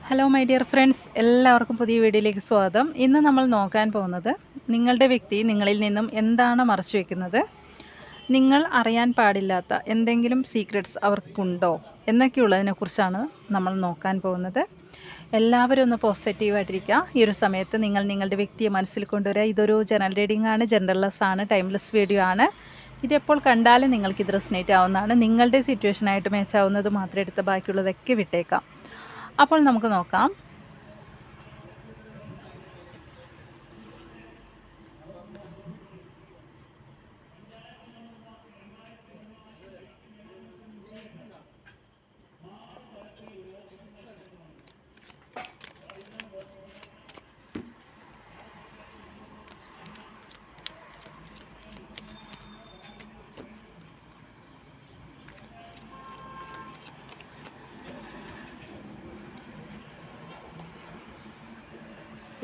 Hello my dear friends, എല്ലാവർക്കും പുതിയ വീഡിയോയിലേക്ക് സ്വാഗതം. ഇന്ന് നമ്മൾ നോക്കാൻ പോകുന്നത് നിങ്ങളുടെ വ്യക്തി നിങ്ങളിൽ നിന്നും എന്താണ് മറച്ചു വയ്ക്കുന്നത്, നിങ്ങൾ അറിയാൻ പാടില്ലാത്ത എന്തെങ്കിലും സീക്രട്സ് അവർക്കുണ്ടോ എന്നൊക്കെയുള്ളതിനെക്കുറിച്ചാണ് നമ്മൾ നോക്കാൻ പോകുന്നത്. എല്ലാവരും ഒന്ന് പോസിറ്റീവായിട്ടിരിക്കുക. ഈ ഒരു സമയത്ത് നിങ്ങൾ നിങ്ങളുടെ വ്യക്തിയെ മനസ്സിൽ കൊണ്ടുവരിക. ഇതൊരു ജനറൽ റീഡിംഗ് ആണ്, ജെൻഡർലെസ് ആണ്, ടൈംലെസ് വീഡിയോ ആണ്. ഇതെപ്പോൾ കണ്ടാലും നിങ്ങൾക്കിത് റെസനേറ്റ് ആവുന്നതാണ്. നിങ്ങളുടെ സിറ്റുവേഷനായിട്ട് മാച്ചാവുന്നത് മാത്രം എടുത്ത് ബാക്കിയുള്ളതൊക്കെ വിട്ടേക്കാം. അപ്പോൾ നമുക്ക് നോക്കാം.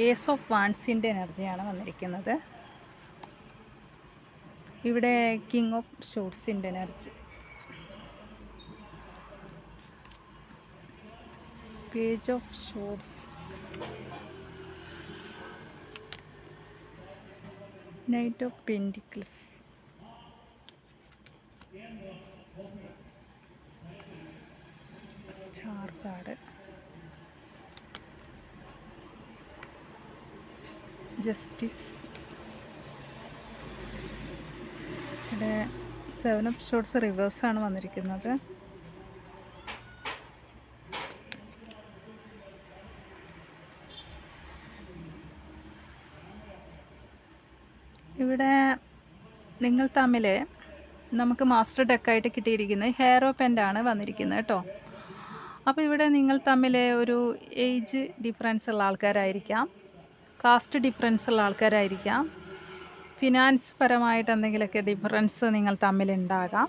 ഏസ് ഓഫ് വാൻസിൻ്റെ എനർജിയാണ് വന്നിരിക്കുന്നത്. ഇവിടെ കിങ് ഓഫ് ഷോർട്സിൻ്റെ energy, page of swords, knight of pentacles, star card, justice. ഇവിടെ 7 ഓഫ് ഷോർട്സ് റിവേഴ്സാണ് വന്നിരിക്കുന്നത്. ഇവിടെ നിങ്ങൾ തമ്മിൽ നമുക്ക് മാസ്റ്റർ ഡെക്കായിട്ട് കിട്ടിയിരിക്കുന്നത് ഹെയറോ പെൻ്റാണ് വന്നിരിക്കുന്നത് കേട്ടോ. അപ്പോൾ ഇവിടെ നിങ്ങൾ തമ്മിൽ ഒരു ഏജ് ഡിഫറൻസ് ഉള്ള ആൾക്കാരായിരിക്കാം, കാസ്റ്റ് ഡിഫറൻസ് ഉള്ള ആൾക്കാരായിരിക്കാം, ഫിനാൻസ് പരമായിട്ട് എന്തെങ്കിലുമൊക്കെ ഡിഫറൻസ് നിങ്ങൾ തമ്മിലുണ്ടാകാം.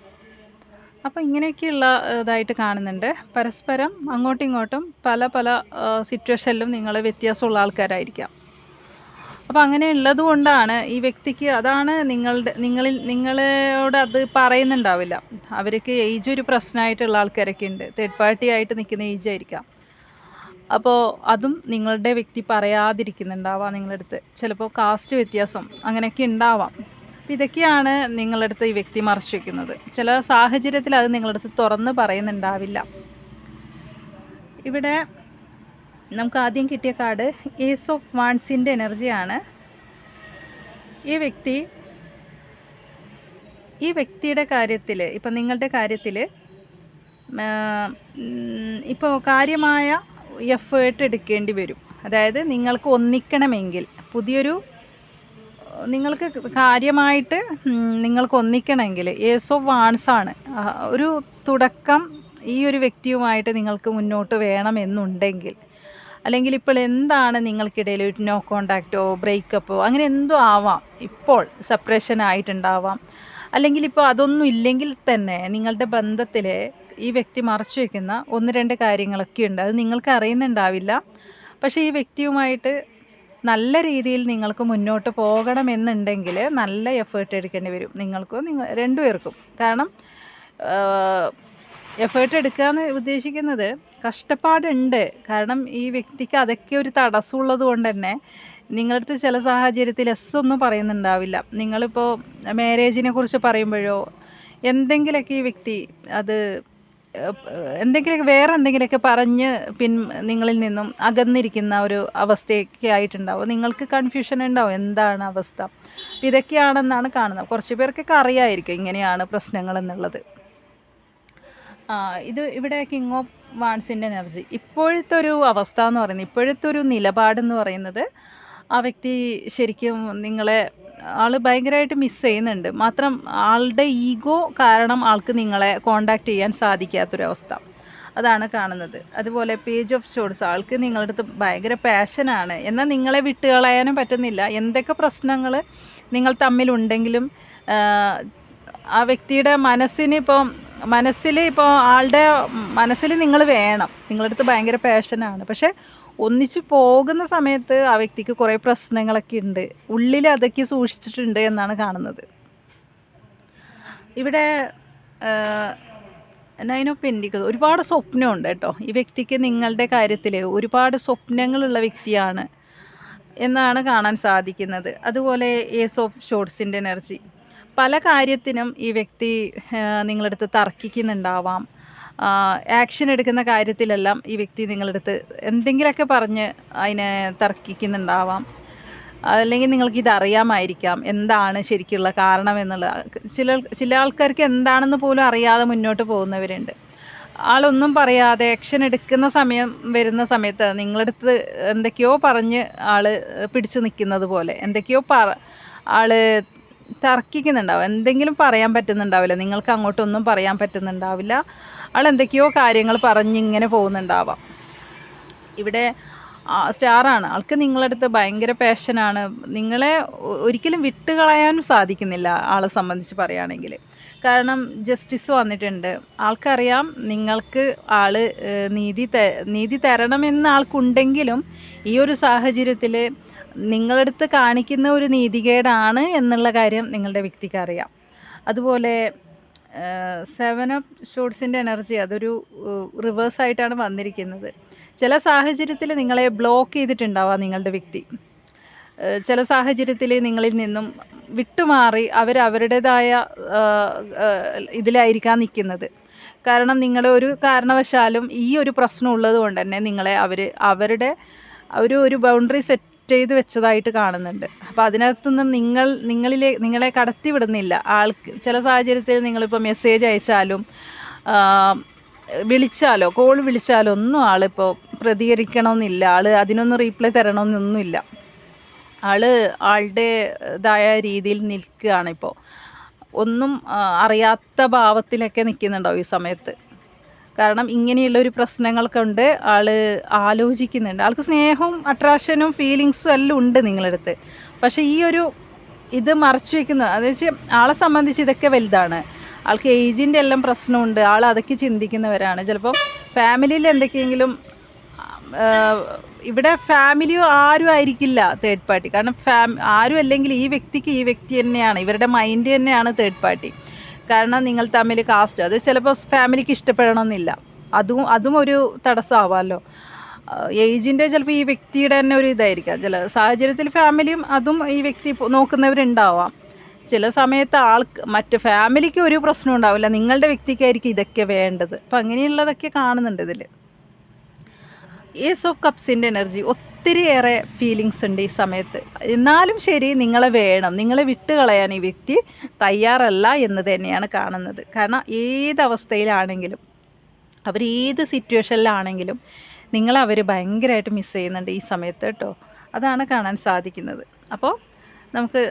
അപ്പോൾ ഇങ്ങനെയൊക്കെയുള്ള ഇതായിട്ട് കാണുന്നുണ്ട്. പരസ്പരം അങ്ങോട്ടും ഇങ്ങോട്ടും പല പല സിറ്റുവേഷനിലും നിങ്ങൾ വ്യത്യാസമുള്ള ആൾക്കാരായിരിക്കാം. അപ്പോൾ അങ്ങനെ ഉള്ളത് കൊണ്ടാണ് ഈ വ്യക്തിക്ക്, അതാണ് നിങ്ങളോട് അത് പറയുന്നുണ്ടാവില്ല. അവർക്ക് ഏജ് ഒരു പ്രശ്നമായിട്ടുള്ള ആൾക്കാരൊക്കെ ഉണ്ട്, തേർഡ് പാർട്ടി ആയിട്ട് നിൽക്കുന്ന ഏജ് ആയിരിക്കാം. അപ്പോൾ അതും നിങ്ങളുടെ വ്യക്തി പറയാതിരിക്കുന്നുണ്ടാവാം നിങ്ങളുടെ അടുത്ത്. ചിലപ്പോൾ കാസ്റ്റ് വ്യത്യാസം അങ്ങനെയൊക്കെ ഉണ്ടാവാം. അപ്പോൾ ഇതൊക്കെയാണ് നിങ്ങളുടെ അടുത്ത് ഈ വ്യക്തി മറച്ചു വയ്ക്കുന്നത്. ചില സാഹചര്യത്തിൽ അത് നിങ്ങളുടെ അടുത്ത് തുറന്ന് പറയുന്നുണ്ടാവില്ല. ഇവിടെ നമുക്ക് ആദ്യം കിട്ടിയ കാർഡ് ഏസ് ഓഫ് വാൻസിൻ്റെ എനർജിയാണ്. ഈ വ്യക്തിയുടെ കാര്യത്തിൽ, ഇപ്പം നിങ്ങളുടെ കാര്യത്തിൽ ഇപ്പോൾ കാര്യമായ എഫേർട്ട് എടുക്കേണ്ടി വരും. അതായത് നിങ്ങൾക്ക് ഒന്നിക്കണമെങ്കിൽ, നിങ്ങൾക്ക് കാര്യമായിട്ട് നിങ്ങൾക്ക് ഒന്നിക്കണമെങ്കിൽ ഏസ് ഓഫ് വാൺസാണ് ഒരു തുടക്കം. ഈ ഒരു വ്യക്തിയുമായിട്ട് നിങ്ങൾക്ക് മുന്നോട്ട് വേണമെന്നുണ്ടെങ്കിൽ, അല്ലെങ്കിൽ ഇപ്പോൾ എന്താണ് നിങ്ങൾക്കിടയിൽ ഒരു നോ കോണ്ടാക്റ്റോ ബ്രേക്കപ്പോ അങ്ങനെ എന്തോ ആവാം, ഇപ്പോൾ സെപ്പറേഷൻ ആയിട്ടുണ്ടാവാം, അല്ലെങ്കിൽ ഇപ്പോൾ അതൊന്നും ഇല്ലെങ്കിൽ തന്നെ നിങ്ങളുടെ ബന്ധത്തിൽ ഈ വ്യക്തി മറച്ചു വയ്ക്കുന്ന 1-2 കാര്യങ്ങളൊക്കെ ഉണ്ട്. അത് നിങ്ങൾക്ക് അറിയുന്നുണ്ടാവില്ല. പക്ഷേ ഈ വ്യക്തിയുമായിട്ട് നല്ല രീതിയിൽ നിങ്ങൾക്ക് മുന്നോട്ട് പോകണമെന്നുണ്ടെങ്കിൽ നല്ല എഫേർട്ട് എടുക്കേണ്ടി വരും നിങ്ങൾക്കും രണ്ടുപേർക്കും. കാരണം എഫേർട്ട് എടുക്കുക എന്ന് ഉദ്ദേശിക്കുന്നത് കഷ്ടപ്പാടുണ്ട്. കാരണം ഈ വ്യക്തിക്ക് അതൊക്കെ ഒരു തടസ്സമുള്ളത് കൊണ്ട് തന്നെ നിങ്ങളടുത്ത് ചില സാഹചര്യത്തിൽ ഒന്നും പറയുന്നുണ്ടാവില്ല. നിങ്ങളിപ്പോൾ മാരേജിനെ കുറിച്ച് പറയുമ്പോഴോ എന്തെങ്കിലുമൊക്കെ ഈ വ്യക്തി അത് വേറെ എന്തെങ്കിലുമൊക്കെ പറഞ്ഞ് നിങ്ങളിൽ നിന്നും അകന്നിരിക്കുന്ന ഒരു അവസ്ഥയൊക്കെ ആയിട്ടുണ്ടാവും. നിങ്ങൾക്ക് കൺഫ്യൂഷൻ ഉണ്ടാവും, എന്താണ് അവസ്ഥ. ഇതൊക്കെയാണെന്നാണ് കാണുന്നത്. കുറച്ച് പേർക്കൊക്കെ അറിയാമായിരിക്കും ഇങ്ങനെയാണ് പ്രശ്നങ്ങൾ എന്നുള്ളത്. ഇവിടെ കിങ് ഓഫ് വാൺസിൻ്റെ എനർജി, ഇപ്പോഴത്തെ ഒരു അവസ്ഥ എന്ന് പറയുന്നത്, ഇപ്പോഴത്തെ ഒരു നിലപാടെന്ന് പറയുന്നത്, ആ വ്യക്തി ശരിക്കും ആൾ ഭയങ്കരമായിട്ട് മിസ് ചെയ്യുന്നുണ്ട്. മാത്രം ആളുടെ ഈഗോ കാരണം ആൾക്ക് നിങ്ങളെ കോണ്ടാക്ട് ചെയ്യാൻ സാധിക്കാത്തൊരവസ്ഥ, അതാണ് കാണുന്നത്. അതുപോലെ പേജ് ഓഫ് ഷോർട്സ്, ആൾക്ക് നിങ്ങളുടെ അടുത്ത് ഭയങ്കര പാഷനാണ്, എന്നാൽ നിങ്ങളെ വിട്ടുകളയാനും പറ്റുന്നില്ല. എന്തൊക്കെ പ്രശ്നങ്ങൾ നിങ്ങൾ തമ്മിലുണ്ടെങ്കിലും ആ വ്യക്തിയുടെ ആളുടെ മനസ്സിൽ നിങ്ങൾ വേണം. നിങ്ങളടുത്ത് ഭയങ്കര പാഷനാണ്, പക്ഷേ ഒന്നിച്ചു പോകുന്ന സമയത്ത് ആ വ്യക്തിക്ക് കുറേ പ്രശ്നങ്ങളൊക്കെ ഉണ്ട്, ഉള്ളിൽ അതൊക്കെ സൂക്ഷിച്ചിട്ടുണ്ട് എന്നാണ് കാണുന്നത്. ഇവിടെ നൈൻ ഓഫ് പെൻറ്റിക്കിൾസ് ഒരുപാട് സ്വപ്നമുണ്ട് കേട്ടോ. ഈ വ്യക്തിക്ക് നിങ്ങളുടെ കാര്യത്തിൽ ഒരുപാട് സ്വപ്നങ്ങളുള്ള വ്യക്തിയാണ് എന്നാണ് കാണാൻ സാധിക്കുന്നത്. അതുപോലെ ഏസ് ഓഫ് ഷോർട്സിൻ്റെ എനർജി, പല കാര്യത്തിനും ഈ വ്യക്തി നിങ്ങളടുത്ത് തർക്കിക്കുന്നുണ്ടാവാം. ആക്ഷൻ എടുക്കുന്ന കാര്യത്തിലെല്ലാം ഈ വ്യക്തി നിങ്ങളടുത്ത് എന്തെങ്കിലുമൊക്കെ പറഞ്ഞ് അതിനെ തർക്കിക്കുന്നുണ്ടാവാം. അല്ലെങ്കിൽ നിങ്ങൾക്കിത് അറിയാമായിരിക്കാം എന്താണ് ശരിക്കുള്ള കാരണം എന്നുള്ളത്. ചില ആൾക്കാർക്ക് എന്താണെന്ന് പോലും അറിയാതെ മുന്നോട്ട് പോകുന്നവരുണ്ട്. ആളൊന്നും പറയാതെ ആക്ഷൻ എടുക്കുന്ന വരുന്ന സമയത്ത് നിങ്ങളടുത്ത് എന്തൊക്കെയോ പറഞ്ഞ് ആൾ പിടിച്ചു നിൽക്കുന്നത് പോലെ എന്തൊക്കെയോ ആൾ തർക്കിക്കുന്നുണ്ടാവും. എന്തെങ്കിലും പറയാൻ പറ്റുന്നുണ്ടാവില്ല, നിങ്ങൾക്ക് അങ്ങോട്ടൊന്നും പറയാൻ പറ്റുന്നുണ്ടാവില്ല. ആൾ എന്തൊക്കെയോ കാര്യങ്ങൾ പറഞ്ഞിങ്ങനെ പോകുന്നുണ്ടാവാം. ഇവിടെ സ്റ്റാറാണ്. ആൾക്ക് നിങ്ങളടുത്ത് ഭയങ്കര പാഷനാണ്. നിങ്ങളെ ഒരിക്കലും വിട്ടുകളയാനും സാധിക്കുന്നില്ല ആളെ സംബന്ധിച്ച് പറയുകയാണെങ്കിൽ. കാരണം ജസ്റ്റിസ് വന്നിട്ടുണ്ട്. ആൾക്കറിയാം നിങ്ങൾക്ക് ആൾ നീതി തരണമെന്ന് ആൾക്കുണ്ടെങ്കിലും ഈ ഒരു സാഹചര്യത്തിൽ നിങ്ങളടുത്ത് കാണിക്കുന്ന ഒരു നീതികേടാണ് എന്നുള്ള കാര്യം നിങ്ങളുടെ വ്യക്തിക്ക് അറിയാം. അതുപോലെ 7 ഓഫ് ഷോർട്സിൻ്റെ എനർജി അതൊരു റിവേഴ്സായിട്ടാണ് വന്നിരിക്കുന്നത്. ചില സാഹചര്യത്തിൽ നിങ്ങളെ ബ്ലോക്ക് ചെയ്തിട്ടുണ്ടാവാം നിങ്ങളുടെ വ്യക്തി. ചില സാഹചര്യത്തിൽ നിങ്ങളിൽ നിന്നും വിട്ടുമാറി അവരുടേതായ ഇതിലായിരിക്കാം നിൽക്കുന്നത്. കാരണം നിങ്ങളെ ഒരു കാരണവശാലും ഈ ഒരു പ്രശ്നം ഉള്ളത് കൊണ്ട് തന്നെ നിങ്ങളെ അവരുടെ ഒരു ബൗണ്ടറി സെറ്റ് ചെയ്ത് വെച്ചതായിട്ട് കാണുന്നുണ്ട്. അപ്പോൾ അതിനകത്തുനിന്ന് നിങ്ങളെ കടത്തി വിടുന്നില്ല. ചില സാഹചര്യത്തിൽ നിങ്ങളിപ്പോൾ മെസ്സേജ് അയച്ചാലും കോൾ വിളിച്ചാലോ ഒന്നും ആളിപ്പോൾ പ്രതികരിക്കണമെന്നില്ല. അതിനൊന്നും റീപ്ലൈ തരണമെന്നൊന്നുമില്ല. ആളുടേതായ രീതിയിൽ നിൽക്കുകയാണിപ്പോൾ. ഒന്നും അറിയാത്ത ഭാവത്തിലൊക്കെ നിൽക്കുന്നുണ്ടാവും ഈ സമയത്ത്. കാരണം ഇങ്ങനെയുള്ളൊരു പ്രശ്നങ്ങൾ കൊണ്ട് ആൾ ആലോചിക്കുന്നുണ്ട്. ആൾക്ക് സ്നേഹവും അട്രാക്ഷനും ഫീലിങ്സും എല്ലാം ഉണ്ട് നിങ്ങളടുത്ത്. പക്ഷേ ഇത് മറച്ചു വയ്ക്കുന്നു. അതെന്ന് ആളെ സംബന്ധിച്ച് ഇതൊക്കെ വലുതാണ്. ആൾക്ക് ഏജിൻ്റെ എല്ലാം പ്രശ്നമുണ്ട്. ആൾ അതൊക്കെ ചിന്തിക്കുന്നവരാണ്. ചിലപ്പോൾ ഫാമിലിയിൽ എന്തൊക്കെയെങ്കിലും ഇവിടെ ഫാമിലിയോ ആരും ആയിരിക്കില്ല തേർഡ് പാർട്ടി. കാരണം ആരും അല്ലെങ്കിൽ ഈ വ്യക്തി തന്നെയാണ്, ഇവരുടെ മൈൻഡ് തന്നെയാണ് തേർഡ് പാർട്ടി. കാരണം നിങ്ങൾ തമ്മിൽ കാസ്റ്റ് അത് ചിലപ്പോൾ ഫാമിലിക്ക് ഇഷ്ടപ്പെടണമെന്നില്ല. അതും ഒരു തടസ്സമാവാമല്ലോ. ഏജിൻ്റെ ചിലപ്പോൾ ഈ വ്യക്തിയുടെ തന്നെ ഒരു ഇതായിരിക്കാം. ചില സാഹചര്യത്തിൽ ഫാമിലിയും അതും ഈ വ്യക്തി നോക്കുന്നവരുണ്ടാവാം. ചില സമയത്ത് മറ്റ് ഫാമിലിക്ക് ഒരു പ്രശ്നം ഉണ്ടാവില്ല, നിങ്ങളുടെ വ്യക്തിക്കായിരിക്കും ഇതൊക്കെ വേണ്ടത്. അപ്പം അങ്ങനെയുള്ളതൊക്കെ കാണുന്നുണ്ട് ഇതിൽ. ഏസ് ഓഫ് കപ്സിൻ്റെ എനർജി ഒത്തിരിയേറെ ഫീലിങ്സ് ഉണ്ട് ഈ സമയത്ത്. എന്നാലും ശരി, നിങ്ങളെ വിട്ടുകളയാൻ ഈ വ്യക്തി തയ്യാറല്ല എന്ന് തന്നെയാണ് കാണുന്നത്. കാരണം ഏതവസ്ഥയിലാണെങ്കിലും ഏത് സിറ്റുവേഷനിലാണെങ്കിലും അവർ ഭയങ്കരമായിട്ട് മിസ് ചെയ്യുന്നുണ്ട് ഈ സമയത്ത് കേട്ടോ. അതാണ് കാണാൻ സാധിക്കുന്നത്. അപ്പോൾ നമുക്ക്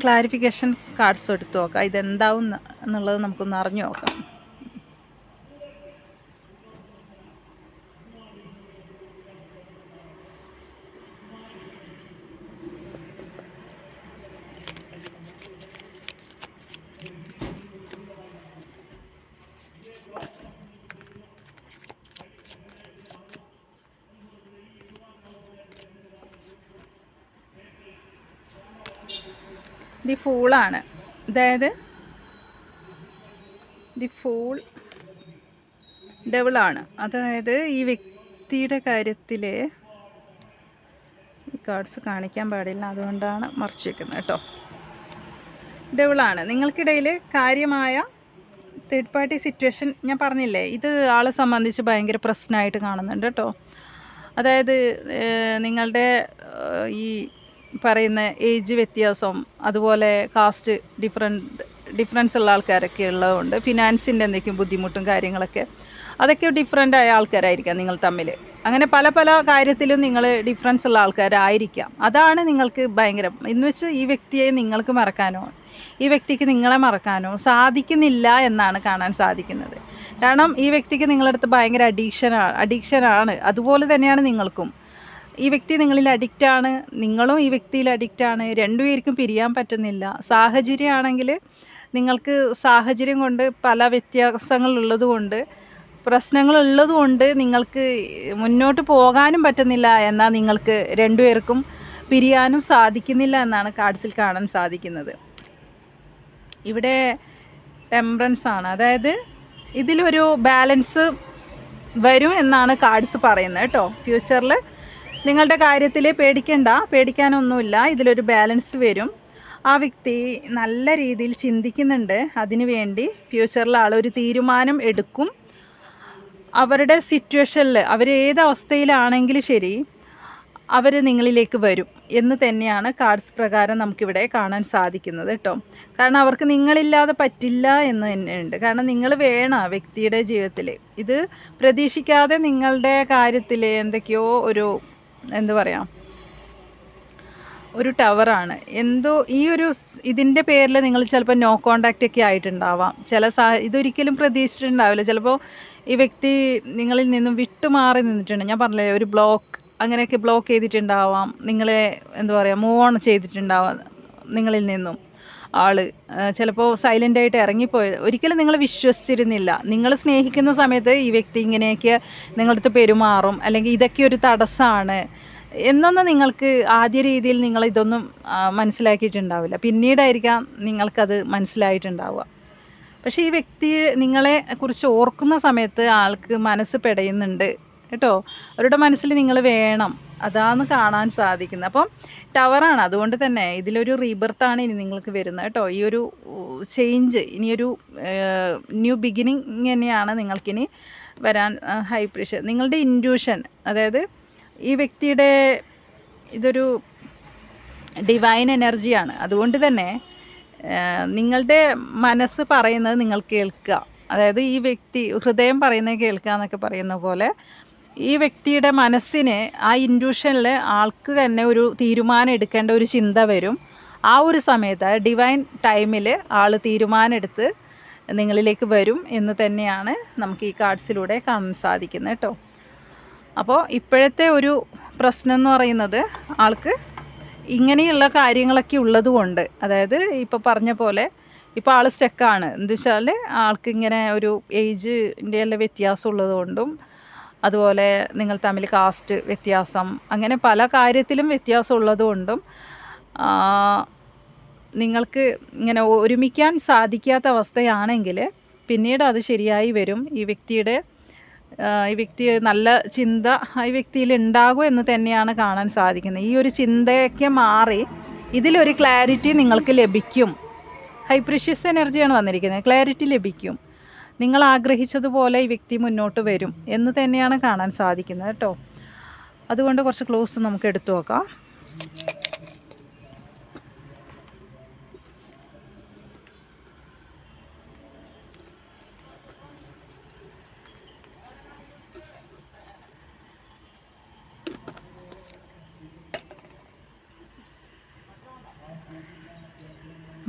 ക്ലാരിഫിക്കേഷൻ കാർഡ്സ് എടുത്ത് നോക്കാം. ഇതെന്താവും എന്നുള്ളത് നമുക്കൊന്ന് അറിഞ്ഞു നോക്കാം. ദി ഫൂളാണ്. അതായത് ദി ഫൂൾ ഡെവിളാണ്. അതായത് ഈ വ്യക്തിയുടെ കാര്യത്തിൽ ഈ കാർഡ്സ് കാണിക്കാൻ പാടില്ല, അതുകൊണ്ടാണ് മറച്ചു വെക്കുന്നത് കേട്ടോ. ഡെവിളാണ്. നിങ്ങൾക്കിടയിൽ കാര്യമായ തേർഡ് പാർട്ടി സിറ്റുവേഷൻ ഞാൻ പറഞ്ഞില്ലേ, ഇത് ആളെ സംബന്ധിച്ച് ഭയങ്കര പ്രശ്നമായിട്ട് കാണുന്നുണ്ട് കേട്ടോ. അതായത് നിങ്ങളുടെ ഈ പറയുന്ന ഏജ് വ്യത്യാസം, അതുപോലെ കാസ്റ്റ് ഡിഫറൻസ് ഉള്ള ആൾക്കാരൊക്കെ ഉള്ളതുകൊണ്ട് ഫിനാൻസിൻ്റെ എന്തെങ്കിലും ബുദ്ധിമുട്ടും കാര്യങ്ങളൊക്കെ അതൊക്കെ ഡിഫറൻ്റ് ആയ ആൾക്കാരായിരിക്കാം നിങ്ങൾ തമ്മിൽ. അങ്ങനെ പല കാര്യത്തിലും നിങ്ങൾ ഡിഫറൻസ് ഉള്ള ആൾക്കാരായിരിക്കാം. അതാണ് നിങ്ങൾക്ക് ഭയങ്കര എന്ന് വെച്ച് ഈ വ്യക്തിയെ നിങ്ങൾക്ക് മറക്കാനോ ഈ വ്യക്തിക്ക് നിങ്ങളെ മറക്കാനോ സാധിക്കുന്നില്ല എന്നാണ് കാണാൻ സാധിക്കുന്നത്. കാരണം ഈ വ്യക്തിക്ക് നിങ്ങളടുത്ത് ഭയങ്കര അഡിക്ഷനാണ്. അതുപോലെ തന്നെയാണ് നിങ്ങൾക്കും. ഈ വ്യക്തി നിങ്ങളിൽ അഡിക്റ്റാണ്, നിങ്ങളും ഈ വ്യക്തിയിൽ അഡിക്റ്റാണ്. രണ്ടുപേർക്കും പിരിയാൻ പറ്റുന്നില്ല. സാഹചര്യമാണെങ്കിൽ നിങ്ങൾക്ക് സാഹചര്യം കൊണ്ട് പല വ്യത്യാസങ്ങളുള്ളതുകൊണ്ട് പ്രശ്നങ്ങളുള്ളതുകൊണ്ട് നിങ്ങൾക്ക് മുന്നോട്ട് പോകാനും പറ്റുന്നില്ല. എന്നാൽ നിങ്ങൾക്ക് രണ്ടുപേർക്കും പിരിയാനും സാധിക്കുന്നില്ല എന്നാണ് കാർഡ്സിൽ കാണാൻ സാധിക്കുന്നത്. ഇവിടെ ടെമ്പറൻസ് ആണ്. അതായത് ഇതിലൊരു ബാലൻസ് വരും എന്നാണ് കാർഡ്സ് പറയുന്നത് കേട്ടോ. ഫ്യൂച്ചറിൽ നിങ്ങളുടെ കാര്യത്തിൽ പേടിക്കാനൊന്നുമില്ല. ഇതിലൊരു ബാലൻസ് വരും. ആ വ്യക്തി നല്ല രീതിയിൽ ചിന്തിക്കുന്നുണ്ട്. അതിനു വേണ്ടി ഫ്യൂച്ചറിൽ ആളൊരു തീരുമാനം എടുക്കും. അവരുടെ സിറ്റുവേഷനിൽ അവർ ഏത് അവസ്ഥയിലാണെങ്കിലും ശരി, അവർ നിങ്ങളിലേക്ക് വരും എന്ന് തന്നെയാണ് കാർഡ്സ് പ്രകാരം നമുക്കിവിടെ കാണാൻ സാധിക്കുന്നത് കേട്ടോ. കാരണം അവർക്ക് നിങ്ങളില്ലാതെ പറ്റില്ല എന്ന് തന്നെയുണ്ട്. കാരണം നിങ്ങൾ വേണം വ്യക്തിയുടെ ജീവിതത്തിൽ. ഇത് പ്രതീക്ഷിക്കാതെ നിങ്ങളുടെ കാര്യത്തിൽ എന്തൊക്കെയോ ഒരു എന്താ പറയുക, ഒരു ടവറാണ് എന്തോ. ഈ ഇതിൻ്റെ പേരിൽ നിങ്ങൾ ചിലപ്പോൾ നോ കോണ്ടാക്റ്റ് ഒക്കെ ആയിട്ടുണ്ടാവാം. ഇതൊരിക്കലും പ്രതീക്ഷിച്ചിട്ടുണ്ടാവില്ല. ചിലപ്പോൾ ഈ വ്യക്തി നിങ്ങളിൽ നിന്നും വിട്ടുമാറി നിന്നിട്ടുണ്ട്. ഞാൻ പറഞ്ഞില്ലേ, ഒരു അങ്ങനെയൊക്കെ ബ്ലോക്ക് ചെയ്തിട്ടുണ്ടാവാം. നിങ്ങളെ എന്താ പറയുക, മൂവ് ഓൺ ചെയ്തിട്ടുണ്ടാവാം നിങ്ങളിൽ നിന്നും. ചിലപ്പോൾ സൈലൻ്റായിട്ട് ഇറങ്ങിപ്പോയത്. ഒരിക്കലും നിങ്ങൾ വിശ്വസിച്ചിരുന്നില്ല. നിങ്ങൾ സ്നേഹിക്കുന്ന സമയത്ത് ഈ വ്യക്തി ഇങ്ങനെയൊക്കെ നിങ്ങളുടെ അടുത്ത് പെരുമാറും, അല്ലെങ്കിൽ ഇതൊക്കെ ഒരു തടസ്സമാണ് എന്നൊന്നും നിങ്ങൾക്ക് ആദ്യ രീതിയിൽ നിങ്ങളിതൊന്നും മനസ്സിലാക്കിയിട്ടുണ്ടാവില്ല. പിന്നീടായിരിക്കാം നിങ്ങൾക്കത് മനസ്സിലായിട്ടുണ്ടാവുക. പക്ഷേ ഈ വ്യക്തി നിങ്ങളെ കുറിച്ച് ഓർക്കുന്ന സമയത്ത് ആൾക്ക് മനസ്സ് പെടയുന്നുണ്ട് കേട്ടോ. അവരുടെ മനസ്സിൽ നിങ്ങൾ വേണം, അതാണ് കാണാൻ സാധിക്കുന്നത്. അപ്പം ടവറാണ്. അതുകൊണ്ട് തന്നെ ഇതിലൊരു റീബർത്താണ് ഇനി നിങ്ങൾക്ക് വരുന്നത് കേട്ടോ. ഈ ഒരു ചേഞ്ച്, ഇനിയൊരു ന്യൂ ബിഗിനിങ് തന്നെയാണ് നിങ്ങൾക്കിനി വരാൻ. ഹൈ പ്രഷർ നിങ്ങളുടെ ഇൻറ്റ്യൂഷൻ, അതായത് ഈ വ്യക്തിയുടെ ഇതൊരു ഡിവൈൻ എനർജിയാണ്. അതുകൊണ്ട് തന്നെ നിങ്ങളുടെ മനസ്സ് പറയുന്നത് നിങ്ങൾ കേൾക്കുക. അതായത് ഈ വ്യക്തി ഹൃദയം പറയുന്നത് കേൾക്കുക എന്നൊക്കെ പറയുന്ന പോലെ ഈ വ്യക്തിയുടെ മനസ്സിന് ആ ഇൻറ്റ്യൂഷനിൽ ആൾക്ക് തന്നെ ഒരു തീരുമാനം എടുക്കേണ്ട ഒരു ചിന്ത വരും. ആ ഒരു സമയത്ത് ഡിവൈൻ ടൈമിൽ ആൾ തീരുമാനം എടുത്ത് നിങ്ങളിലേക്ക് വരും എന്ന് തന്നെയാണ് നമുക്ക് ഈ കാർഡ്സിലൂടെ കാണാൻ സാധിക്കുന്നത് കേട്ടോ. അപ്പോൾ ഇപ്പോഴത്തെ ഒരു പ്രശ്നം എന്ന് പറയുന്നത് ആൾക്ക് ഇങ്ങനെയുള്ള കാര്യങ്ങളൊക്കെ ഉള്ളതുകൊണ്ട്, അതായത് ഇപ്പോൾ പറഞ്ഞ പോലെ ഇപ്പോൾ ആൾ സ്റ്റക്കാണ്. എന്താ വെച്ചാൽ ആൾക്ക് ഇങ്ങനെ ഒരു ഏജിൻ്റെ എല്ലാം വ്യത്യാസം ഉള്ളതുകൊണ്ടും, അതുപോലെ നിങ്ങൾ തമ്മിൽ കാസ്റ്റ് വ്യത്യാസം, അങ്ങനെ പല കാര്യത്തിലും വ്യത്യാസം ഉള്ളതുകൊണ്ടും നിങ്ങൾക്ക് ഇങ്ങനെ ഒരുമിക്കാൻ സാധിക്കാത്ത അവസ്ഥയാണെങ്കിൽ പിന്നീട് അത് ശരിയായി വരും. ഈ വ്യക്തി നല്ല ചിന്ത ഈ വ്യക്തിയിൽ ഉണ്ടാകും എന്ന് തന്നെയാണ് കാണാൻ സാധിക്കുന്നത്. ഈ ഒരു ചിന്തയൊക്കെ മാറി ഇതിലൊരു ക്ലാരിറ്റി നിങ്ങൾക്ക് ലഭിക്കും. ഹൈ പ്രഷ്യസ് എനർജിയാണ് വന്നിരിക്കുന്നത്. ക്ലാരിറ്റി ലഭിക്കും. നിങ്ങൾ ആഗ്രഹിച്ചതുപോലെ ഈ വ്യക്തി മുന്നോട്ട് വരും എന്ന് തന്നെയാണ് കാണാൻ സാധിക്കുന്നത് കേട്ടോ. അതുകൊണ്ട് കുറച്ച് ക്ലോസ് നമുക്ക് എടുത്തു നോക്കാം.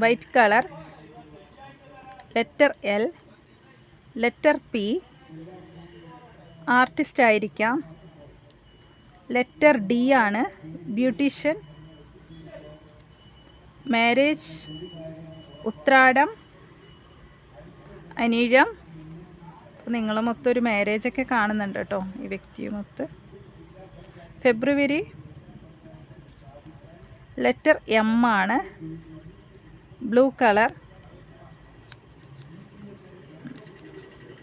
White colour, letter L, letter P, artist ആയിരിക്കാം. ലെറ്റർ ഡി ആണ്, ബ്യൂട്ടീഷ്യൻ. മാരേജ്, ഉത്രാടം, അനിഴം. നിങ്ങളുമൊത്തൊരു മാരേജൊക്കെ കാണുന്നുണ്ട് കേട്ടോ ഈ വ്യക്തിയുമൊത്ത്. ഫെബ്രുവരി, ലെറ്റർ എം ആണ്, ബ്ലൂ കളർ.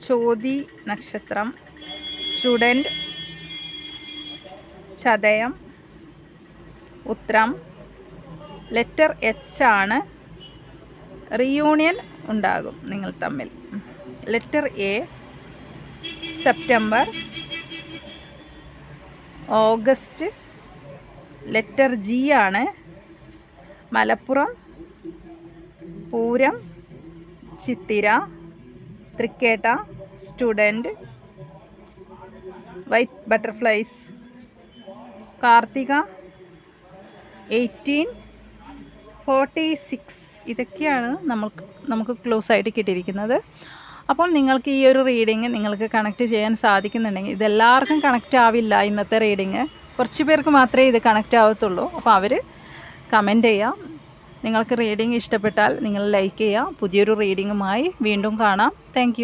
ചോതി നക്ഷത്രം, സ്റ്റുഡൻറ്റ്. ചതയം, ഉത്രം. ലെറ്റർ എച്ച് ആണ്, റീയൂണിയൻ ഉണ്ടാകും നിങ്ങൾ തമ്മിൽ. Letter A, September, August. Letter G ആണ്, മലപ്പുറം, പൂരം, ചിത്തിര, തൃക്കേട്ട. സ്റ്റുഡൻറ്റ്. White butterflies, Karthika. 1846 ഇതൊക്കെയാണ് നമുക്ക് ക്ലോസ് ആയിട്ട് കിട്ടിയിരിക്കുന്നത്. അപ്പോൾ നിങ്ങൾക്ക് ഈ ഒരു റീഡിങ് നിങ്ങൾക്ക് കണക്റ്റ് ചെയ്യാൻ സാധിക്കുന്നുണ്ടെങ്കിൽ, ഇതെല്ലാവർക്കും കണക്റ്റ് ആവില്ല. ഇന്നത്തെ റീഡിങ് കുറച്ച് പേർക്ക് മാത്രമേ ഇത് കണക്റ്റ് ആവത്തുള്ളൂ. അപ്പോൾ അവർ കമൻറ്റ് ചെയ്യാം. നിങ്ങൾക്ക് റീഡിങ് ഇഷ്ടപ്പെട്ടാൽ നിങ്ങൾ ലൈക്ക് ചെയ്യുക. പുതിയൊരു റീഡിങ്ങുമായി വീണ്ടും കാണാം. താങ്ക്